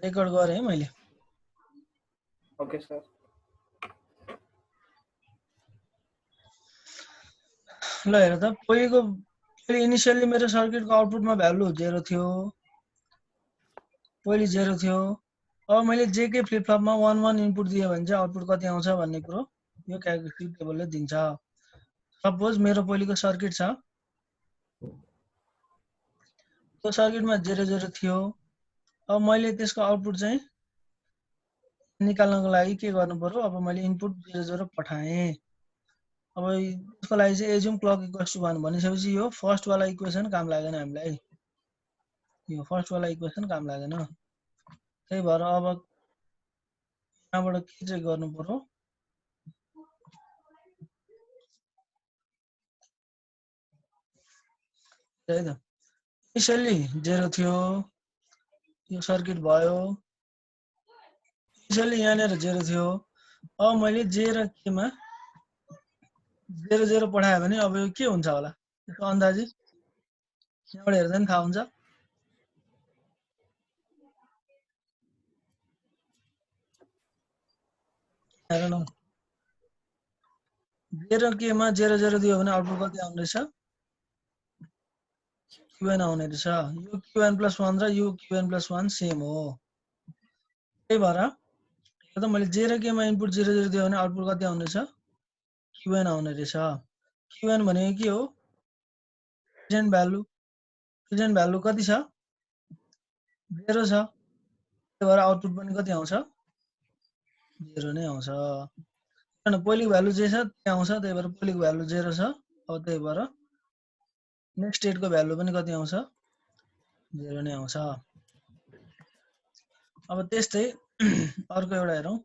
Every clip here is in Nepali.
रेकर्ड गरेँ है मैले। Okay sir. ल हेर त पहिले इनिशियली मेरो सर्किटको आउटपुटमा भ्यालु 0 थियो, पहिले 0 थियो। अब मैले जेके फ्लिप फ्लपमा 1 1 इनपुट दिए भने चाहिँ आउटपुट कति आउँछ भन्ने कुरो यो क्याल्कुलेटर टेबलले दिन्छ। सपोज मेरो पहिलेको सर्किट छ, त्यो सर्किटमा 0 0 थियो। अब मैले त्यसको आउटपुट चाहिँ निकाल्नको लागि के गर्नु पर्यो, अब मैले इनपुट 0 0 पठाएँ। अब यसको लागि चाहिँ एज्युम क्लक इक्वल्स टु 1 भनिसकेपछि यो फर्स्ट वाला इक्वेसन काम लागेन हामीलाई, यो फर्स्ट वाला इक्वेसन काम लागेन। त्यही भएर अब यहाँबाट के चाहिँ गर्नु पर्यो, त्यही त इनिशियली 0 थियो, यो सर्किट भयो। इनिशियली यहाँनिर 0 थियो। अब मैले जे र के मा 0 0 पठायो भने अब यो के हुन्छ होला, यसको अन्दाजी यहाँबाट हेर्दा नि थाहा हुन्छ। हेर न, जे र के मा 0 0 दियो भने आउटपुट कति आउने रहेछ, क्युएन आउने रहेछ। यो क्युएन प्लस 1 र यो क्युएन प्लस 1 सेम हो। त्यही भएर त मैले जे र के मा इनपुट 0 0 दियो भने आउटपुट कति आउने रहेछ, क्युएन आउने रहेछ। क्युएन भनेको के हो, प्रेजेन्ट भ्यालु। प्रेजेन्ट भ्यालु कति छ, 0 छ। त्यही भएर आउटपुट पनि कति आउँछ, 0 नै आउँछ। किनभने पहिलेको भ्यालु जे छ त्यही आउँछ, त्यही भएर पहिलेको भ्यालु 0 छ। अब त्यही भएर नेक्स्ट स्टेटको भ्यालु पनि कति आउँछ, 0 नै आउँछ। अब त्यस्तै अर्को एउटा हेरौँ।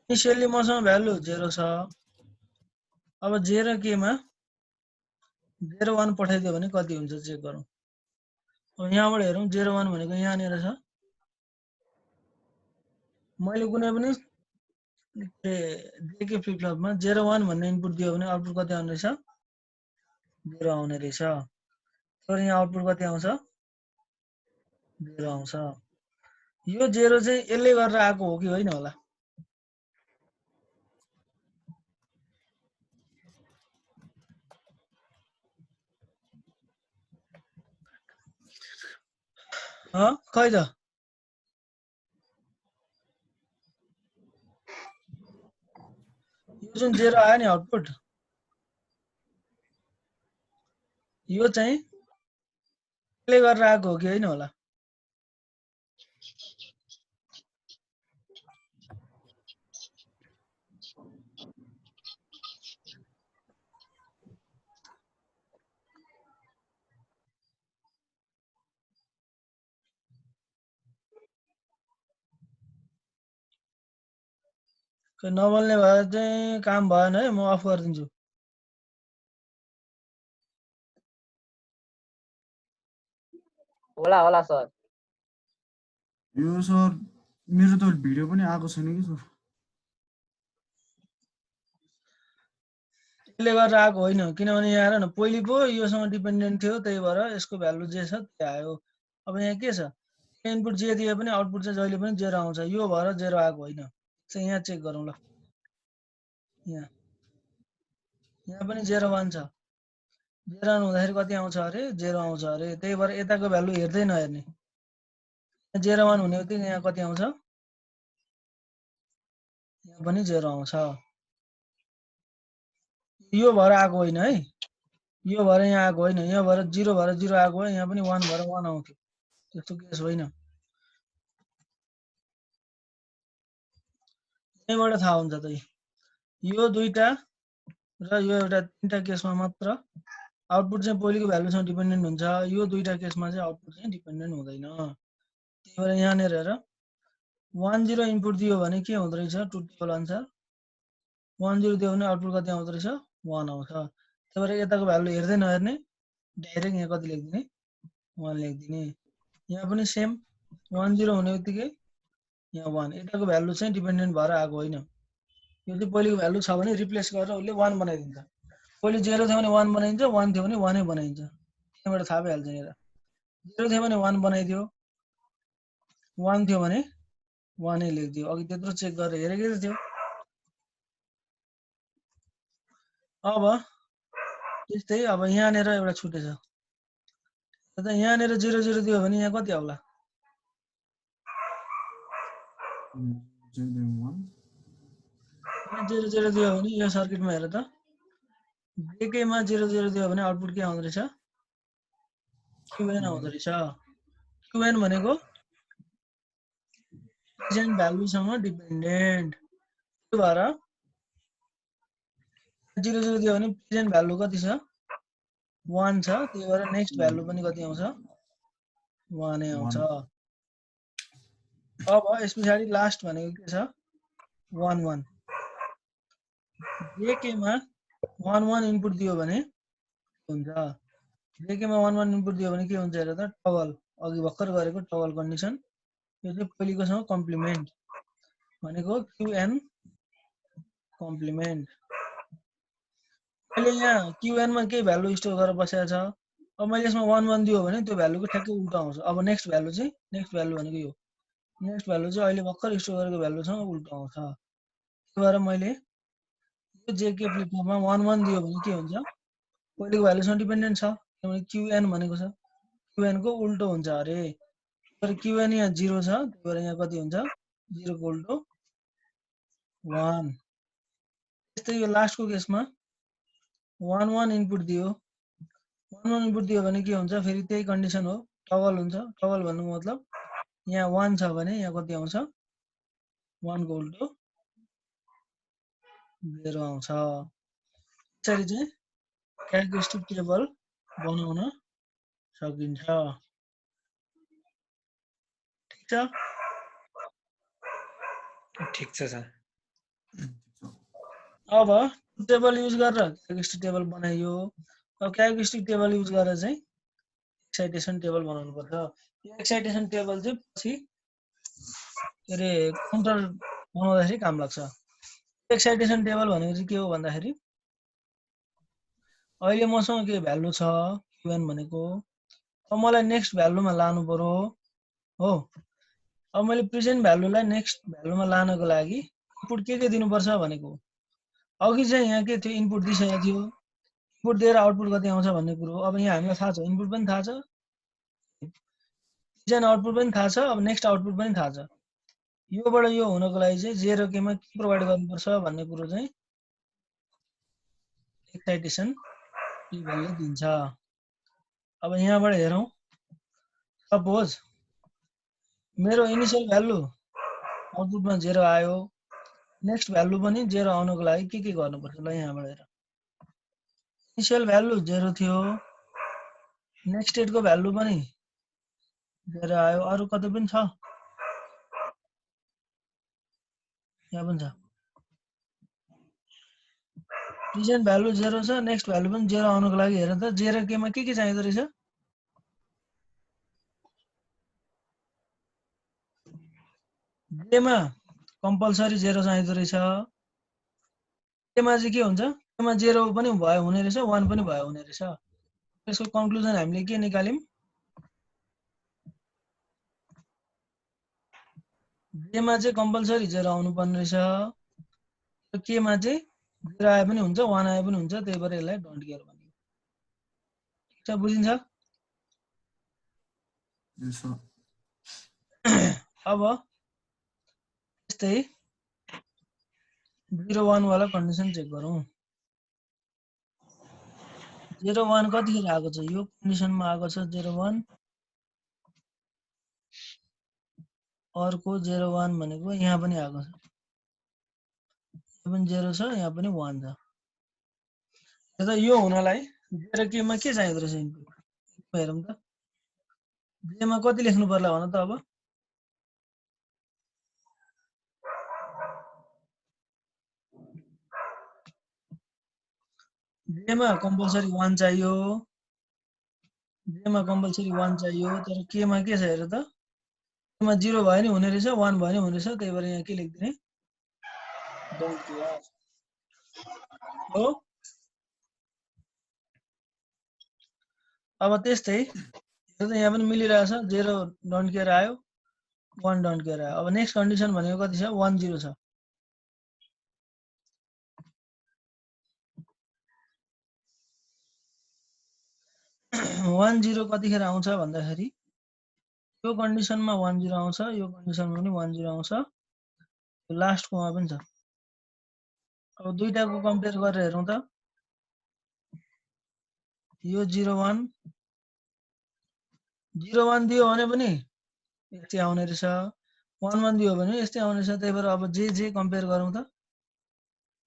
इनिशियली मसँग भ्यालु 0 छ। अब जे र के मा 0 1 पठाइदियो भने कति हुन्छ चेक गरौँ। अब यहाँबाट हेरौँ 0 1 भनेको यहाँनिर छ। मैले कुनै पनि जेके फ्लिप फ्लपमा 0 1 भन्ने इनपुट दियो भने आउटपुट कति आउने रहेछ, 0 आउने रहेछ। तर यहाँ आउटपुट कति आउँछ, 0 आउँछ। यो 0 चाहिँ यसले गरेर आएको हो कि होइन होला, खै त यो जुन 0 आयो नि आउटपुट, यो चाहिँ यसले गरेर आएको हो कि होइन होला। नबोल्ने भए चाहिँ काम भएन है, म अफ गरिदिन्छु। होला होला सर। यो सर मेरो त भिडियो पनि आएको छैन कि सर। यसले गरेर आएको होइन, किनभने यहाँ हेर न पहिले पो योसँग डिपेन्डेन्ट थियो, त्यही भएर यसको भ्यालु जे छ त्यही आयो। अब यहाँ के छ, इनपुट जे दिए पनि आउटपुट चाहिँ जहिले पनि 0 आउँछ, यो भएर 0 आएको होइन। चाहिँ यहाँ चेक गरौँ ल, यहाँ पनि 0 1 छ। 0 1 हुँदाखेरि कति आउँछ अरे, 0 आउँछ अरे। त्यही भएर यताको भ्यालु हेर्दै नहेर्ने, 0 1 हुने बित्तिकै यहाँ कति आउँछ, यहाँ पनि 0 आउँछ। यो भएर आएको होइन है, यो भएर यहाँ आएको होइन, यहाँ भएर 0 भएर 0 आएको हो, यहाँ पनि 1 भएर 1 आउँथ्यो, त्यस्तो केस होइन। यहीँबाट थाहा हुन्छ त, यो दुईटा र यो एउटा तीनटा केसमा मात्र आउटपुट चाहिँ पहिलेको भ्यालुसँग डिपेन्डेन्ट हुन्छ, यो दुईटा केसमा चाहिँ आउटपुट चाहिँ डिपेन्डेन्ट हुँदैन। त्यही भएर यहाँनिर हेर 1 0 इनपुट दियो भने के हुँदो रहेछ, ट्रुथ टेबल अनुसार 1 0 दियो भने आउटपुट कति आउँदो रहेछ, 1 आउँछ। त्यही भएर यताको भ्यालु हेर्दै नहेर्ने, डाइरेक्ट यहाँ कति लेखिदिने, 1 लेखिदिने। यहाँ पनि सेम 1 0 हुने बित्तिकै यहाँ 1, यताको भ्यालु चाहिँ डिपेन्डेन्ट भएर आएको होइन। यो चाहिँ पहिलेको भ्यालु छ भने रिप्लेस गरेर उसले 1 बनाइदिन्छ। पहिले 0 थियो भने 1 बनाइन्छ 1 थियो भने 1 नै बनाइन्छ त्यहाँबाट थाहा भइहाल्छ यहाँ 0 थियो भने 1 बनाइदियो 1 थियो भने 1 नै लेखिदियो अघि त्यत्रो चेक गरेर हेरेकै थियो अब त्यस्तै अब यहाँनेर एउटा छुटेछ त यहाँनेर 0 0 दियो भने यहाँ कति आउला 0 1 यहाँ 0 0 दियो भने यो सर्किटमा हेर त जेकेमा 0 0 दियो भने आउटपुट के आउँदो रहेछ क्युएन आउँदो रहेछ क्युएन भनेको प्रेजेन्ट भ्यालुसँग डिपेन्डेन्ट त्यो भएर 0 0 दियो भने प्रेजेन्ट भ्यालु कति छ 1 छ त्यही भएर नेक्स्ट भ्यालु पनि कति आउँछ 1 नै आउँछ अब यस पछाडि लास्ट भनेको के छ 1 1 जेकेमा 1 1 इनपुट दियो भने हुन्छ जेकेमा 1 1 इनपुट दियो भने के हुन्छ हेर त टगल अघि भर्खर गरेको टगल कन्डिसन यो चाहिँ पहिलेकोसँग कम्प्लिमेन्ट भनेको क्युएन कम्प्लिमेन्ट अहिले यहाँ क्युएन मा केही भ्यालु स्टोर गरेर बसेको छ अब मैले यसमा 1 1 दियो भने त्यो भ्यालुको ठ्याक्कै उल्टो आउँछ अब नेक्स्ट भ्यालु भनेको यो नेक्स्ट भ्यालु चाहिँ अहिले भर्खर स्टोर गरेको भ्यालुसँग उल्टो आउँछ त्यही भएर मैले यो जेके फ्लिपमा 1 1 दियो भने के हुन्छ पहिलेको भ्यालुसँग डिपेन्डेन्ट छ किनभने क्युएन भनेको छ क्युएन को उल्टो हुन्छ अरे तर क्युएन यहाँ 0 छ त्यही भएर यहाँ कति हुन्छ 0 को उल्टो 1 त्यस्तै यो लास्टको केसमा 1 1 इनपुट दियो 1 1 इनपुट दियो भने के हुन्छ फेरि त्यही कन्डिसन हो टगल हुन्छ टगल भन्नुको मतलब यहाँ 1 छ भने यहाँ कति आउँछ 1 को उल्टो 0 आउँछ यसरी चाहिँ क्यारेक्टरिस्टिक टेबल बनाउन सकिन्छ ठीक छ ठिक छ सर अब टेबल युज गरेर क्यारेक्टरिस्टिक टेबल बनाइयो अब क्यारेक्टरिस्टिक टेबल युज गरेर चाहिँ एक्साइटेसन टेबल बनाउनु पर्छ यो एक्साइटेसन टेबल चाहिँ पछि के रे काउन्टर बनाउँदाखेरि काम लाग्छ एक्साइटेसन टेबल भनेको चाहिँ के हो भन्दाखेरि अहिले मसँग के भ्यालु छ क्युएन भनेको अब मलाई नेक्स्ट भ्यालुमा लानु पर्यो हो अब मैले प्रेजेन्ट भ्यालुलाई नेक्स्ट भ्यालुमा लानको लागि इनपुट के दिनुपर्छ भनेको अघि चाहिँ यहाँ के थियो इनपुट दिइसकेको थियो इनपुट दिएर आउटपुट कति आउँछ भन्ने कुरो अब यहाँ हामीलाई थाहा छ इनपुट पनि थाहा छ प्रेजेन्ट आउटपुट पनि थाहा छ अब नेक्स्ट आउटपुट पनि थाहा छ योबाट यो हुनको लागि चाहिँ 0 केमा के प्रोभाइड गर्नुपर्छ भन्ने कुरो चाहिँ एक्साइटेसन टेबलले दिन्छ अब यहाँबाट हेरौँ सपोज मेरो इनिशियल भ्यालु आउटपुटमा 0 आयो नेक्स्ट भ्यालु पनि 0 आउनको लागि के गर्नुपर्छ ल यहाँबाट हेर इनिशियल भ्यालु 0 थियो नेक्स्ट स्टेटको भ्यालु पनि 0 आयो अरु कतै पनि छ यहाँ पनि छ प्रेजेन्ट भ्यालु 0 छ नेक्स्ट भ्यालु पनि 0 आउनको लागि हेर त 0 केमा के चाहिँदो रहेछ जेमा कम्पलसरी 0 चाहिँदो रहेछ केमा चाहिँ के हुन्छ केमा 0 पनि भयो हुने रहेछ 1 पनि भयो हुने रहेछ त्यसको कन्क्लुजन हामीले के निकाल्यौं जेमा चाहिँ कम्पलसरी 0 आउनु पर्ने रहेछ केमा चाहिँ 0 आए पनि हुन्छ 1 आए पनि हुन्छ त्यही भएर यसलाई डोन्ट केयर भनियो ठीक छ बुझिन्छ अब त्यस्तै 0 1 वाला कन्डिसन चेक गरौँ 0 1 कतिखेर आएको छ यो कन्डिसनमा आएको छ 0 1 अर्को 0 1 भनेको यहाँ पनि आएको छ यहाँ पनि 0 छ यहाँ पनि 1 छ त यो हुनलाई 0 केमा के चाहिँदो रहेछ इनपुट हेरौँ त जेमा कति लेख्नु पर्ला भन त अब जेमा कम्पलसरी 1 चाहियो जेमा कम्पलसरी 1 चाहियो तर केमा के छ हेर त केमा 0 भयो नि हुने रहेछ 1 भयो नि हुने रहेछ त्यही भएर यहाँ के लेख्दिने डोन्ट केयर हो अब त्यस्तै यहाँ पनि मिलिरहेछ 0 डोन्ट केयर आयो 1 डोन्ट केयर आयो। अब नेक्स्ट कन्डिसन भनेको कति छ 1 0 छ। 1 0 कतिखेर आउँछ भन्दाखेरि यो कन्डिसनमा 1 0 आउँछ, यो कन्डिसनमा पनि 1 0 आउँछ, लास्टकोमा पनि छ। अब दुईटाको कम्पेयर गरेर हेरौँ त। यो 0 1 0 1 दियो भने पनि यस्तै आउने रहेछ, 1 1 दियो भने यस्तै आउने रहेछ। त्यही भएर अब जे कम्पेयर गरौँ त।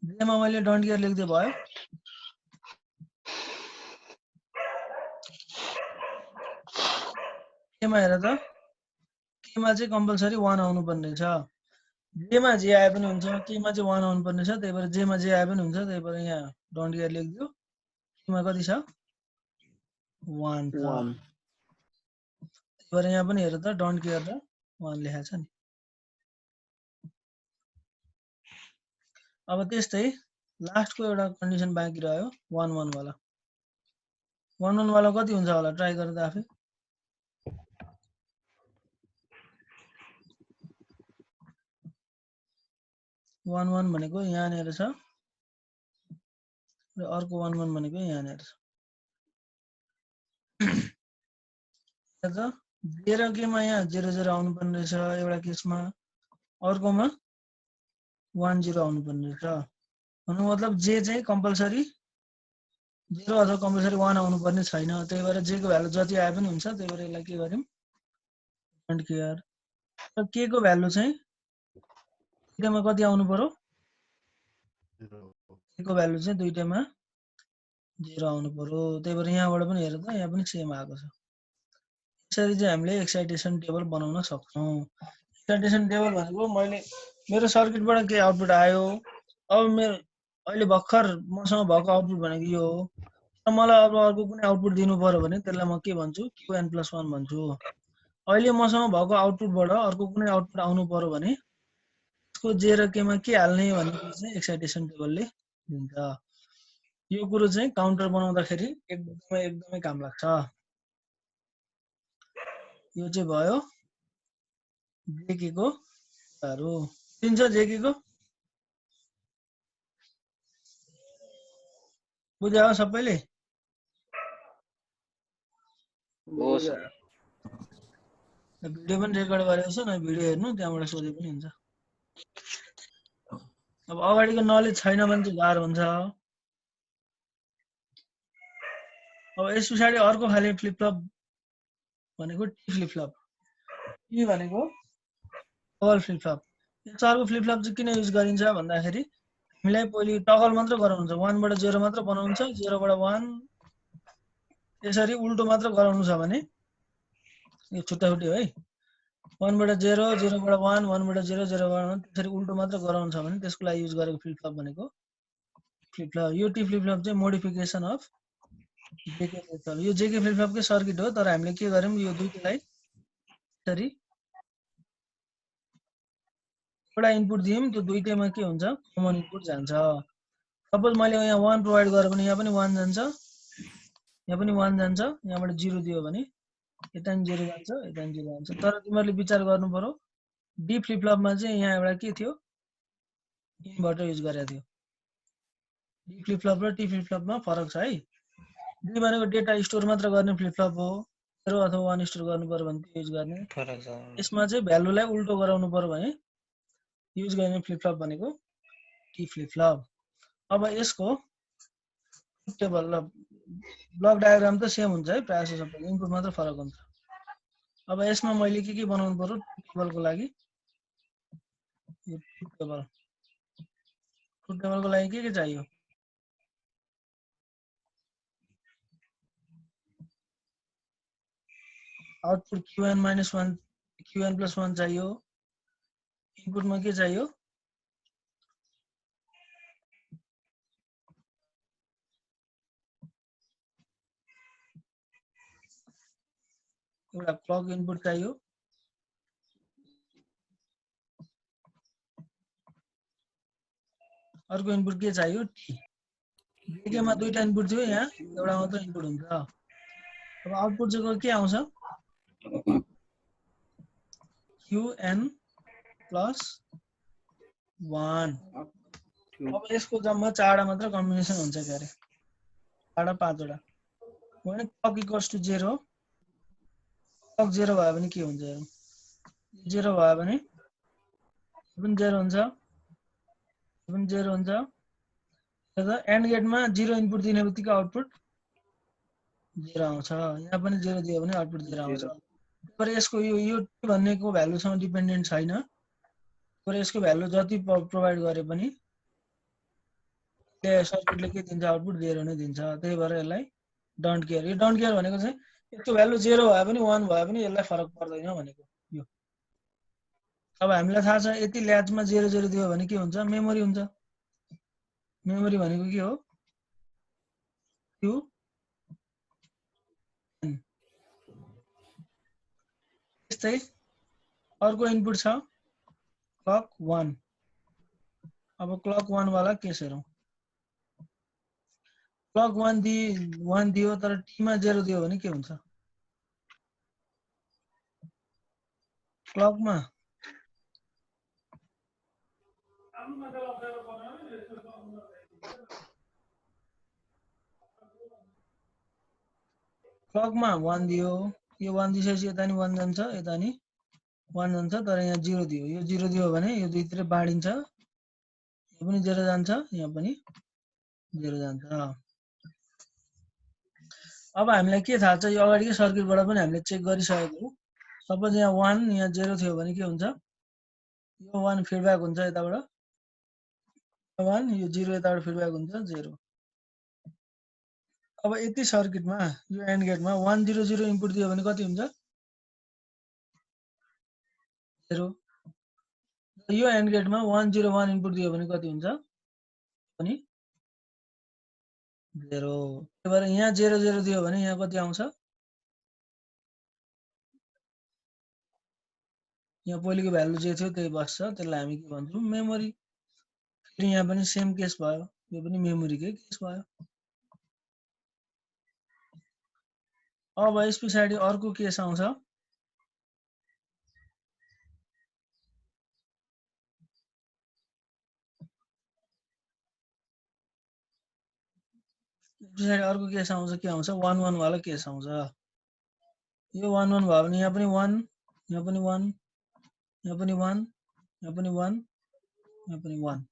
जेमा मैले डोन्ट केयर लेख्दै भयो, केमा हेर त, केमा चाहिँ कम्पलसरी 1 आउनु पर्ने छ। जेमा जे आए पनि हुन्छ, केमा चाहिँ 1 आउनु पर्ने छ। त्यही भएर जेमा जे आए पनि हुन्छ। त्यही भएर यहाँ डोन्ट केयर लेखिदियो। केमा कति छ 1 छ। 1 त्यही भएर यहाँ पनि हेर त डोन्ट केयर र 1 लेखेको छ नि। अब त्यस्तै लास्टको एउटा कन्डिसन बाँकी रह्यो 1 1 वाला। 1 1 वाला कति हुन्छ होला ट्राई गरेर आफै। 1 1 भनेको यहाँनिर छ र अर्को 1 1 भनेको यहाँनिर छ। त 0 केमा यहाँ 0 0 आउनु पर्ने रहेछ एउटा केसमा, अर्कोमा 1 0 आउनु पर्ने रहेछ। भन्नु मतलब जे चाहिँ कम्पलसरी 0 अथवा कम्पलसरी 1 आउनु पर्ने छैन। त्यही भएर जे को भ्यालु जति आए पनि हुन्छ। त्यही भएर यसलाई के गर्यौं डोन्ट केयर। र के को भ्यालु चाहिँ दुईटामा कति आउनु पर्यो, के को भ्यालु चाहिँ दुईटामा 0 आउनु पर्यो। त्यही भएर यहाँबाट पनि हेर त, यहाँ पनि सेम आएको छ। यसरी चाहिँ हामीले एक्साइटेसन टेबल बनाउन सक्छौं। एक्साइटेसन टेबल भनेको मैले मेरो सर्किटबाट के आउटपुट आयो, अब मेरो अहिले भर्खर मसँग भएको आउटपुट भनेको यो हो। र मलाई अब अर्को कुनै आउटपुट दिनु पर्यो भने त्यसलाई म के भन्छु qn+1 भन्छु। अहिले मसँग भएको आउटपुटबाट अर्को कुनै आउटपुट आउनु पर्यो भने त्यसको जे र केमा के हाल्ने भन्ने कुरा चाहिँ एक्साइटेसन टेबलले दिन्छ। यो कुरो चाहिँ काउन्टर बनाउँदाखेरि एकदमै काम लाग्छ। यो चाहिँ भयो जेके को कुराहरु। दिन्छ जेके को बुझ्यो सबैले? भिडियो पनि रेकर्ड गरेको छ न, भिडियो हेर्नु त्यहाँबाट सोधे पनि हुन्छ। अब अगाडिको नलेज छैन भने चाहिँ गाह्रो हुन्छ। अब यस पछाडि अर्को खाले फ्लिप फ्लप भनेको टी फ्लिप फ्लप। टी भनेको टगल फ्लिप फ्लप। यस अर्को फ्लिप फ्लप चाहिँ किन युज गरिन्छ भन्दाखेरि हामीलाई पहिले टगल मात्र गराउनु छ, 1 बाट 0 मात्र बनाउनु छ, 0 बाट 1 यसरी उल्टो मात्र गराउनु छ भने यो छुट्टा छुट्टी हो है। 1 बाट 0 0 बाट 1 1 बाट 0 0 बाट 1 त्यसरी उल्टो मात्र गराउनु छ भने त्यसको लागि युज गरेको फ्लिप फ्लप भनेको फ्लिप फ्लप। यो टी फ्लिप फ्लप चाहिँ modification of JK flip flop. यो जेके फ्लिप फ्लपकै सर्किट हो, तर हामीले के गर्यौं यो दुईटालाई यसरी एउटा इनपुट दियौं, त्यो दुईटैमा के हुन्छ कमन इनपुट जान्छ। सपोज मैले यहाँ 1 प्रोवाइड गरे भने यहाँ पनि 1 जान्छ, यहाँ पनि 1 जान्छ, यहाँबाट 0 दियो भने यता पनि 0 जान्छ, यता पनि 0 जान्छ। तर तिमीहरूले विचार गर्नु पर्यो डी फ्लिप फ्लपमा चाहिँ यहाँ एउटा के थियो इन्भर्टर युज गरेको थियो। डी फ्लिप फ्लप र टी फ्लिप फ्लपमा फरक छ है। डी भनेको डेटा स्टोर मात्र गर्ने फ्लिप फ्लप हो, 0 अथवा 1 स्टोर गर्नु पर्यो भने त्यो युज गर्ने। यसमा चाहिँ भ्यालुलाई उल्टो गराउनु पर्यो भने युज गर्ने फ्लिप फ्लप भनेको टी फ्लिप फ्लप। अब यसको टेबल र ब्लक डायग्राम त सेम हुन्छ है, प्रायः जसो सबै इनपुट मात्र फरक हुन्छ। अब यसमा मैले के बनाउनु पर्यो टेबलको लागि, यो टेबलको लागि के चाहियो आउटपुट qn-1 qn+1 चाहियो। इनपुटमा के चाहियो एउटा क्लक इनपुट चाहियो। अर्को इनपुट के चाहियो टी। जेकेमा दुईटा इनपुट थियो, यहाँ एउटा मात्र इनपुट हुन्छ। अब आउटपुट चाहिँ के आउँछ qn प्लस 1 अब यसको जम्मा 4 टा मात्र कम्बिनेसन हुन्छ के अरे 4 टा 5 वटा भने clock equals to 0 clock 0 भयो भने के हुन्छ 0 भयो भने पनि 0 हुन्छ पनि 0 हुन्छ र एन्ड गेटमा 0 इनपुट दिने बित्तिकै आउटपुट 0 आउँछ यहाँ पनि 0 दियो भने आउटपुट 0 आउँछ तर यसको यो t भन्नेको भ्यालुसँग डिपेन्डेन्ट छैन तर यसको भ्यालु जति प्रोवाइड गरे पनि सर्किटले के दिन्छ आउटपुट 0 नै दिन्छ त्यही भएर यसलाई डोन्ट केयर यो डोन्ट केयर भनेको चाहिँ यसको भ्यालु 0 भए पनि 1 भए पनि यसलाई फरक पर्दैन भनेको यो अब हामीलाई थाहा छ यति ल्याचमा 0 0 दियो भने के हुन्छ मेमोरी हुन्छ मेमोरी भनेको के हो q त्यस्तै अर्को इनपुट छ क्लक 1 अब क्लक 1 वाला केस हेरौं क्लक 1 दियो तर t मा 0 दियो भने के हुन्छ क्लकमा क्लकमा 1 दियो यो 1 दिएपछि यता नि 1 जान्छ यता नि 1 जान्छ तर यहाँ 0 दियो यो 0 दियो भने यो दुईतिर बाडिन्छ यो पनि 0 जान्छ यहाँ पनि 0 जान्छ अब हामीलाई के थाहा छ यो अगाडिकै सर्किटबाट पनि हामीले चेक गरिसकेको हो सपोज यहाँ 1 यहाँ 0 थियो भने के हुन्छ यो 1 फिडब्याक हुन्छ यताबाट 1 यो 0 यताबाट फिडब्याक हुन्छ 0 अब यति सर्किटमा यो एन्ड गेटमा 1 0 0 इनपुट दियो भने कति हुन्छ 0 यो एन्ड गेटमा 1 0 1 इनपुट दियो भने कति हुन्छ पनि 0 त्यही भएर यहाँ 0 0 दियो भने यहाँ कति आउँछ यहाँ पहिलेको भ्यालु जे थियो त्यही बस्छ त्यसलाई हामी के भन्छौं मेमोरी फेरि यहाँ पनि सेम केस भयो यो पनि मेमोरीकै केस भयो अब यस पछाडि अर्को केस आउँछ पछाडि अर्को केस आउँछ के आउँछ 1 1 वाला केस आउँछ यो 1 1 भयो भने यहाँ पनि 1 यहाँ पनि 1 यहाँ पनि 1 यहाँ पनि 1 यहाँ पनि 1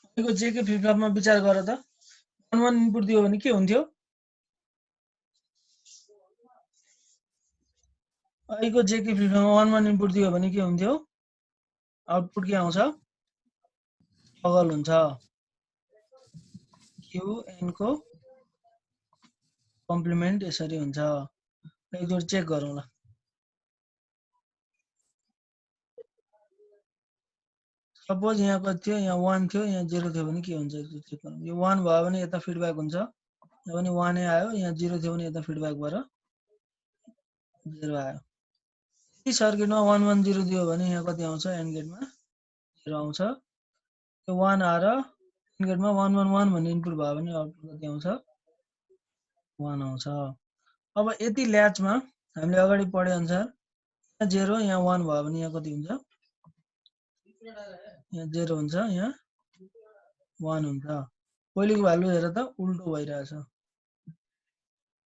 अहिलेको जेके फ्लिप फ्लपमा विचार गर त 1 1 इनपुट दियो भने के हुन्थ्यो अहिलेको जेके फ्लिप फ्लपमा 1 1 इनपुट दियो भने के हुन्थ्यो आउटपुट के आउँछ टगल हुन्छ qn को कम्प्लिमेन्ट यसरी हुन्छ एकचोटि चेक गरौँ ल सपोज यहाँ कति थियो यहाँ 1 थियो यहाँ 0 थियो भने के हुन्छ एकचोटि चेक गरौँ यो 1 भयो भने यता फिडब्याक हुन्छ यहाँ पनि 1 नै आयो यहाँ 0 थियो भने यता फिडब्याक भएर 0 आयो यदि सर्किटमा 1 1 0 दियो भने यहाँ कति आउँछ एन्ड गेटमा 0 आउँछ यो 1 आएर एन्ड गेटमा 1 1 1 भन्ने इनपुट भयो भने आउटपुट कति आउँछ 1 आउँछ अब यति ल्याचमा हामीले अगाडि पढे अनुसार यहाँ 0 यहाँ 1 भयो भने यहाँ कति हुन्छ यहाँ 0 हुन्छ यहाँ 1 हुन्छ पहिलेको भ्यालु हेर त उल्टो भइरहेछ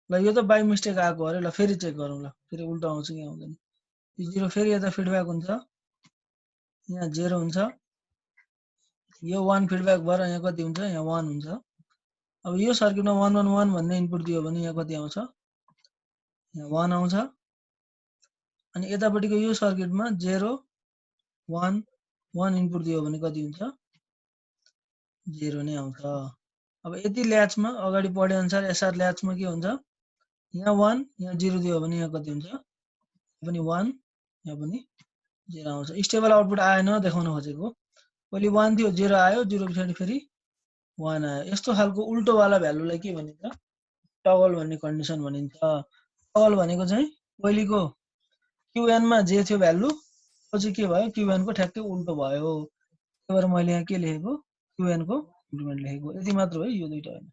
ल यो त बाइ मिस्टेक आएको अरे ल फेरि चेक गरौँ ल फेरि उल्टो आउँछ कि आउँदैन यो 0 फेरि यता फिडब्याक हुन्छ यहाँ 0 हुन्छ यो 1 फिडब्याक भएर यहाँ कति हुन्छ यहाँ 1 हुन्छ अब यो सर्किटमा 1 1 1 भन्ने इनपुट दियो भने यहाँ कति आउँछ यहाँ 1 आउँछ अनि यतापटिको यो सर्किटमा 0 1 1 इनपुट दियो भने कति हुन्छ 0 नै आउँछ अब यति ल्याचमा अगाडि पढे अनुसार एसआर ल्याचमा के हुन्छ यहाँ 1 यहाँ 0 दियो भने यहाँ कति हुन्छ यहाँ पनि 1 यहाँ पनि 0 आउँछ स्टेबल आउटपुट आएन देखाउन खोजेको पहिले 1 थियो 0 आयो 0 पछाडि फेरि 1 आयो यस्तो खालको उल्टो वाला भ्यालुलाई के भनिन्छ टगल भन्ने कन्डिसन भनिन्छ टगल भनेको चाहिँ पहिलेको qn मा जे थियो भ्यालु पछि के भयो qn को ठ्याक्कै उल्टो भयो त्यही भएर मैले यहाँ के लेखेको qn को कम्प्लिमेन्ट लेखेको यति मात्र हो यो दुईटा हैन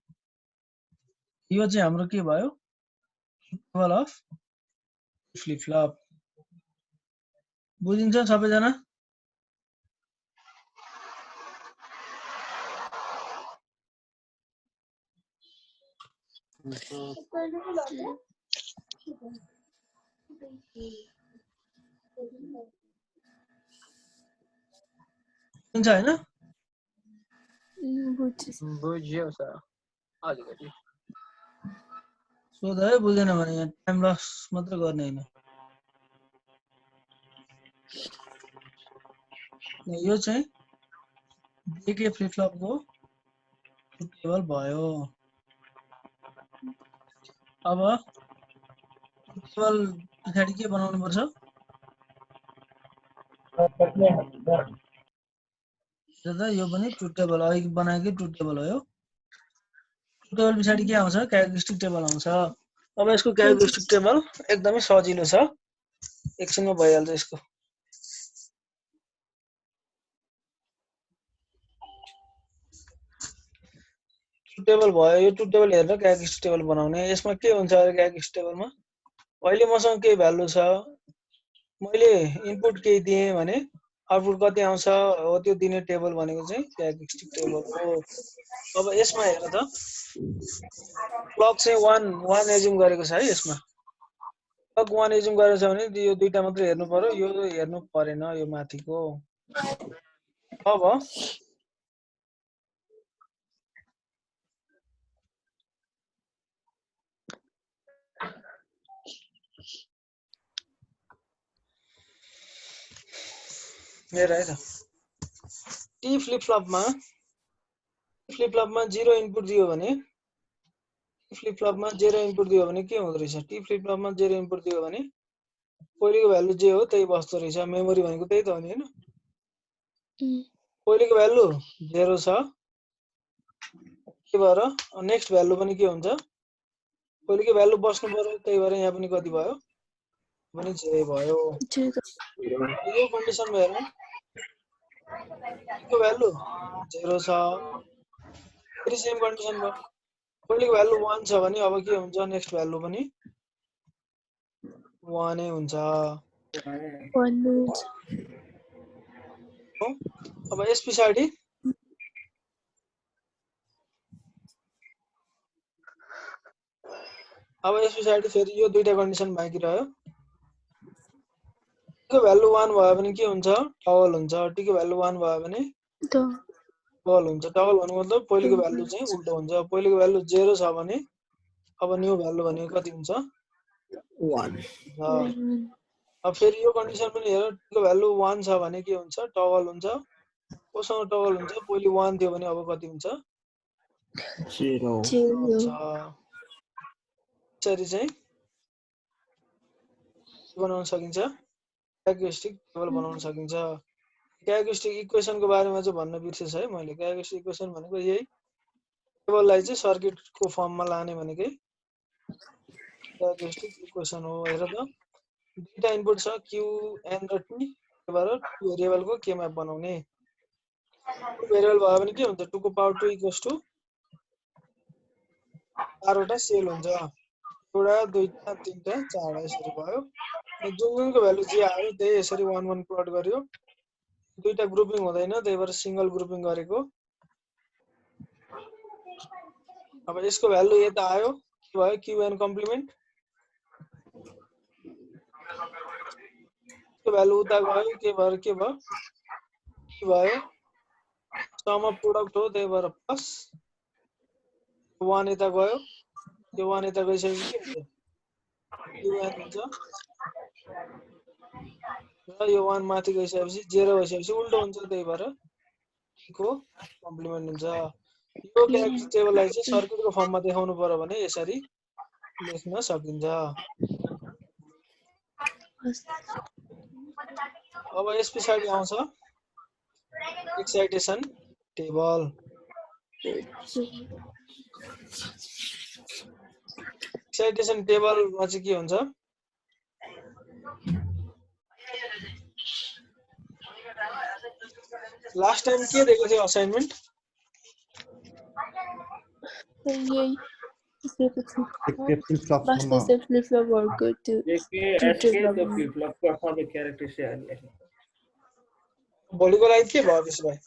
यो चाहिँ हाम्रो के भयो टेबल अफ फ्लिप फ्लप बुझिन्छ सबैजना बुझिन्छ हैन बुझ्यो सर अलिकति सोध है बुझेन भने यहाँ टाइम लस मात्र गर्ने हैन यो चाहिँ जेके फ्लिप फ्लपको टेबल भयो अब टेबल पछाडि के बनाउनु पर्छ दादा यो पनि ट्रुथ टेबल अघि बनाएकै ट्रुथ टेबल हो यो ट्रुथ टेबल पछाडि के आउँछ क्यारेक्टरिस्टिक टेबल आउँछ अब यसको क्यारेक्टरिस्टिक टेबल एकदमै सजिलो छ एकछिनमा भइहाल्छ यसको ट्रुथ टेबल भयो यो ट्रुथ टेबल हेरेर क्यारेक्टरिस्टिक टेबल बनाउने यसमा के हुन्छ क्यारेक्टरिस्टिक टेबलमा अहिले मसँग केही भ्यालु छ मैले इनपुट केही दिएँ भने आउटपुट कति आउँछ हो त्यो दिने टेबल भनेको चाहिँ क्यारेक्टरिस्टिक टेबल हो अब यसमा हेर त क्लक चाहिँ 1 एज्युम गरेको छ है यसमा क्लक 1 एज्युम गरेको छ भने यो दुईटा मात्र हेर्नु पर्यो यो हेर्नु परेन यो माथिको अब हेर है त टी फ्लिप फ्लपमा 0 इनपुट दियो भने फ्लिप फ्लपमा 0 इनपुट दियो भने के हुँदो रहेछ टी फ्लिप फ्लपमा 0 इनपुट दियो भने पहिलेको भ्यालु जे हो त्यही बस्दो रहेछ मेमोरी भनेको त्यही त हो नि हैन पहिलेको भ्यालु 0 छ के भएर नेक्स्ट भ्यालु पनि के हुन्छ पहिलेको भ्यालु बस्नु पर्यो त्यही भएर यहाँ पनि कति भयो पनि 0 भयो यो कन्डिसनमा हेरौँ को भ्यालु 0 छ फेरि सेम कन्डिसन भयो पहिलेको भ्यालु 1 छ भने अब के हुन्छ नेक्स्ट भ्यालु पनि 1 नै हुन्छ अब यस पछाडि फेरि यो दुईटा कन्डिसन बाँकी रह्यो टी को भ्यालु 1 भयो भने के हुन्छ टगल हुन्छ टी को भ्यालु 1 भयो भने टगल हुन्छ टगल भन्नु मतलब पहिलेको भ्यालु चाहिँ उल्टो हुन्छ पहिलेको भ्यालु 0 छ भने अब न्यू भ्यालु भनेको कति हुन्छ 1 अब फेरि यो कन्डिसन पनि हेर टी को भ्यालु 1 छ भने के हुन्छ टगल हुन्छ कोसँग टगल हुन्छ पहिले 1 थियो भने अब कति हुन्छ 0 यसरी चाहिँ बनाउन सकिन्छ क्यारेक्टरिस्टिक टेबल बनाउन सकिन्छ क्यारेक्टरिस्टिक इक्वेसनको बारेमा चाहिँ भन्न बिर्सेछ है मैले क्यारेक्टरिस्टिक इक्वेसन भनेको यही टेबललाई चाहिँ सर्किटको फर्ममा लाने भनेकै क्यारेक्टरिस्टिक इक्वेसन हो हेर त दुईटा इनपुट छ क्यू एन र टी त्यही भएर टु भेरिएबलको के म्याप बनाउने टु भेरिएबल भयो भने के हुन्छ 2 को पावर 2 इक्वल्स टु 4 वटा सेल हुन्छ एउटा दुईटा तीनटा चारवटा यसरी भयो जुनको भ्यालु जे आयो त्यही यसरी 1 1 प्लट गर्यो दुईटा ग्रुपिङ हुँदैन त्यही भएर सिंगल ग्रुपिङ गरेको अब यसको भ्यालु यता आयो के भयो क्यूएन कम्प्लिमेन्ट यसको भ्यालु उता गयो के भयो सम अफ प्रोडक्ट हो त्यही भएर प्लस 1 यता गयो यो 1 यता गइसकेपछि के हुन्छ क्यूएन हुन्छ र यो 1 माथि गइसकेपछि 0 भइसकेपछि उल्टो हुन्छ त्यही भएर को कम्प्लिमेन्ट हुन्छ यो क्यारेक्टर टेबललाई चाहिँ सर्किटको फर्ममा देखाउनु पर्यो भने यसरी लेख्न सकिन्छ अब यस पछाडि आउँछ एक्साइटेसन टेबल एक्साइटेसन टेबलमा चाहिँ के हुन्छ लास्ट टाइम के दिएको थियो assignment flip flop master safe flip फ्लपहरुको त्यो जेके त्यो एसके त्यो डेभलपमेन्ट फ्लिप फ्लपको सबै क्यारेक्टरिस्टिक लेख्नु भोलिको लागि के भयो त्यसो भए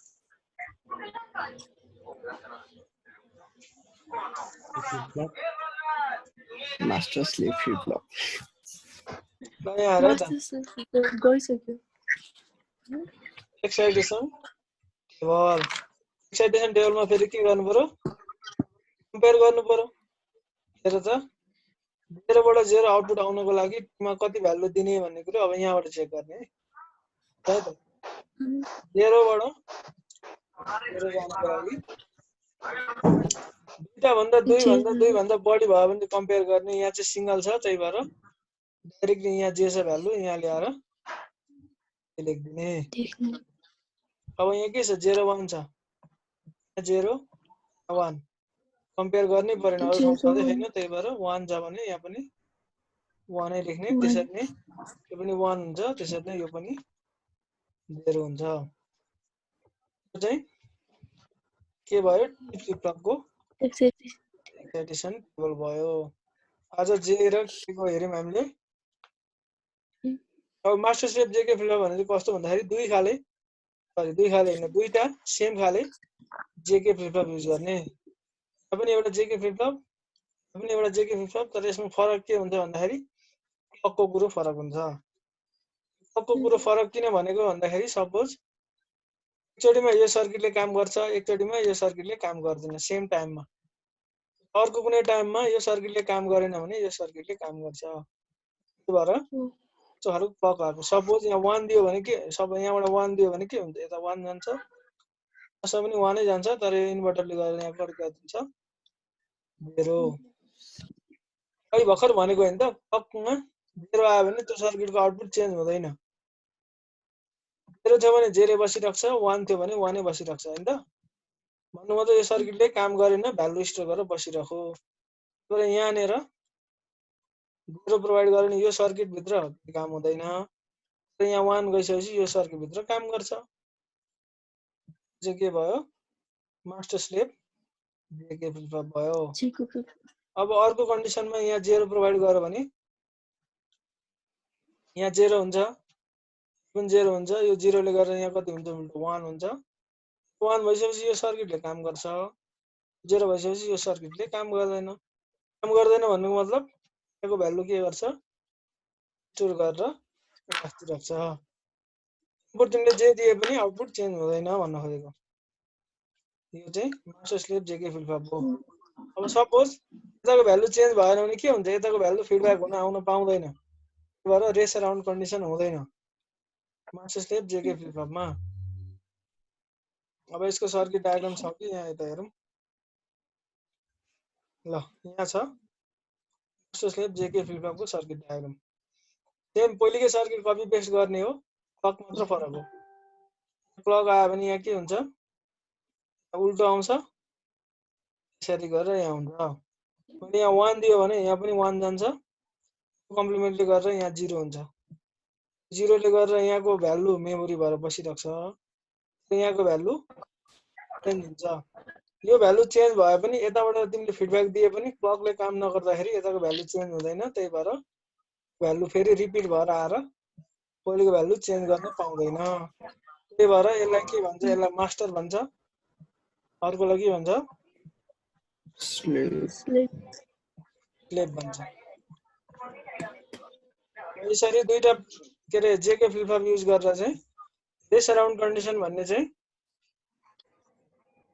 मास्टर स्लेभ फ्लिप फ्लप नयाँ आएर है त मास्टर सेफ फ्लिप फ्लप गइसक्यो एक्साइटेसन टेबल एक्साइटेसन टेबलमा फेरि के गर्नु पर्यो कम्पेयर गर्नु पर्यो हेर त 0 बाट 0 आउटपुट आउनको लागि मा कति भ्यालु दिने भन्ने कुरा अब यहाँबाट चेक गर्ने है त 0 बाट 0 जानको लागि दुईटा भन्दा 2 भन्दा 2 भन्दा बढी भयो भने कम्पेयर गर्ने यहाँ चाहिँ सिंगल छ त्यही भएर डाइरेक्टली यहाँ जे छ भ्यालु यहाँ ल्याएर लेख्दिने अब यहाँ के छ 0 1 छ 0 1 कम्पेयर गर्नै परेन अरु ठाउँ छँदै छैन त्यही भएर 1 छ भने यहाँ पनि 1 नै लेख्ने त्यसरी नै यो पनि 1 हुन्छ त्यसरी नै यो पनि 0 हुन्छ यो चाहिँ के भयो फ्लिप फ्लपको एक्साइटेसन टेबल भयो आज जे र के को हेर्यौं हामीले अब master slave JK flip flop भनेको कस्तो भन्दाखेरि दुई खाले हैन दुईटा सेम खाले जेके फ्लिप फ्लप युज गर्ने पनि एउटा जेके फ्लिप फ्लप पनि एउटा जेके फ्लिप फ्लप तर यसमा फरक के हुन्छ भन्दाखेरि क्लकको कुरो फरक हुन्छ क्लकको कुरो फरक किन भनेको भन्दाखेरि सपोज एकचोटीमा यो सर्किटले काम गर्छ एकचोटीमा यो सर्किटले काम गर्दैन सेम टाइममा अर्को कुनै टाइममा यो सर्किटले काम गरेन भने यो सर्किटले काम गर्छ त्यो भएर चहरु क्लकहरु सपोज यहाँ 1 दियो भने के सब यहाँबाट 1 दियो भने के हुन्छ यता 1 जान्छ यसमा पनि 1 नै जान्छ तर यो इन्भर्टरले गर्दा यहाँ कट गरिदिन्छ 0 अहिले भर्खर भनेको हैन त क्लकमा 0 आयो भने त्यो सर्किटको आउटपुट चेन्ज हुँदैन 0 थियो भने 0 बसिराख्छ 1 थियो भने 1 नै बसिराख्छ हैन त भन्नु मतलब यो सर्किटले काम गरेन भ्यालु स्टोर गरेर बसिराखो तर यहाँनेर 0 प्रोवाइड गर्ने यो सर्किट भित्र काम हुँदैन तर यहाँ 1 गइसकेपछि यो सर्किट भित्र काम गर्छ चाहिँ के भयो master slave JK flip flop भयो अब अर्को कन्डिसनमा यहाँ 0 प्रोवाइड गर्यो भने यहाँ 0 हुन्छ पनि 0 हुन्छ यो 0 ले गर्दा यहाँ कति हुन्छ उल्टो 1 हुन्छ 1 भइसकेपछि यो सर्किटले काम गर्छ 0 भइसकेपछि यो सर्किटले काम गर्दैन भन्नुको मतलब यसको भ्यालु के गर्छ स्टोर गरेर राख्छ इनपुट तिमीले जे दिए पनि आउटपुट चेन्ज हुँदैन भन्न खोजेको यो चाहिँ master slave JK flip flop हो अब सपोज यताको भ्यालु चेन्ज भएन भने के हुन्छ यताको भ्यालु फिडब्याक हुन आउन पाउँदैन त्यही भएर रेस अराउन्ड कन्डिसन हुँदैन मास्टर स्लेभ जेके फ्लिप फ्लपमा अब यसको सर्किट डायग्राम छ कि यहाँ यता हेरौं ल यहाँ छ मास्टर स्लेभ जेके फ्लिप फ्लपको सर्किट डायग्राम सेम पहिलेकै सर्किट कपी पेस्ट गर्ने हो क्लक मात्र फरक हो क्लक आयो भने यहाँ के हुन्छ उल्टो आउँछ यसरी गरेर यहाँ हुन्छ अनि यहाँ 1 दियो भने यहाँ पनि 1 जान्छ कम्प्लिमेन्टली गरेर यहाँ 0 हुन्छ 0 ले गरेर यहाँको भ्यालु मेमोरी भएर बसिराख्छ यहाँको भ्यालु चेन्ज हुन्छ यो भ्यालु चेन्ज भए पनि यताबाट तिमीले फिडब्याक दिए पनि क्लकले काम नगर्दाखेरि यताको भ्यालु चेन्ज हुँदैन त्यही भएर भ्यालु फेरि रिपिट भएर आएर पहिलेको भ्यालु चेन्ज गर्न पाउँदैन त्यही भएर यसलाई के भन्छ यसलाई मास्टर भन्छ अर्कोलाई के भन्छ स्लेभ भन्छ यसरी दुईटा के रे जेके फ्लिप फ्लप युज गरेर चाहिँ रेस अराउन्ड कन्डिसन भन्ने चाहिँ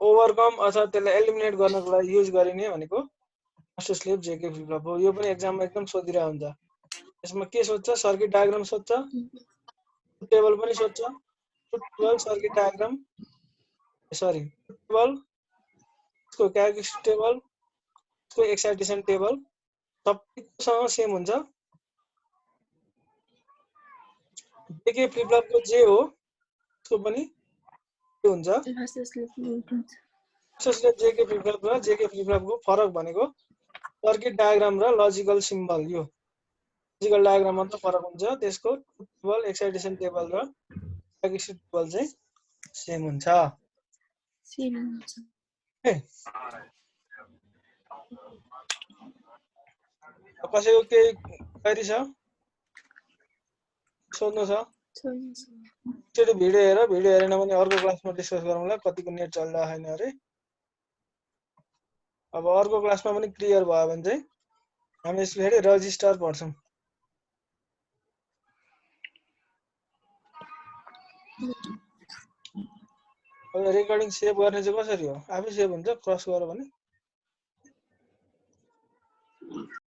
ओभरकम अथवा त्यसलाई एलिमिनेट गर्नको लागि युज गरिने भनेको master slave JK flip flop हो यो पनि एक्जाममा एकदम सोधिरा हुन्छ यसमा के सोध्छ सर्किट डायग्राम सोध्छ टेबल पनि सोध्छ table circuit diagram sorry table यसको क्यारेक्टरिस्टिक टेबल यसको एक्साइटेसन टेबल सबैसँग सेम हुन्छ जेके फ्लिप फ्लपको जे हो त्यसको पनि के हुन्छ master slave JK flip flop र जेके फ्लिप फ्लपको फरक भनेको सर्किट डायग्राम र लजिकल सिम्बल यो लजिकल डायग्राम मात्र फरक हुन्छ त्यसको टेबल एक्साइटेसन टेबल र क्यारेक्टरिस्टिक टेबल चाहिँ सेम हुन्छ कसैको केही क्वेरी छ सोध्नु छ छैन एकचोटि भिडियो हेरेन भने अर्को क्लासमा डिस्कस गरौँला कतिको नेट चल्दा छैन अरे अब अर्को क्लासमा पनि क्लियर भयो भने चाहिँ हामी यसको फेरि रजिस्टर पढ्छौँ अब रेकर्डिङ सेभ गर्ने चाहिँ कसरी हो आफै सेभ हुन्छ क्रस गर भने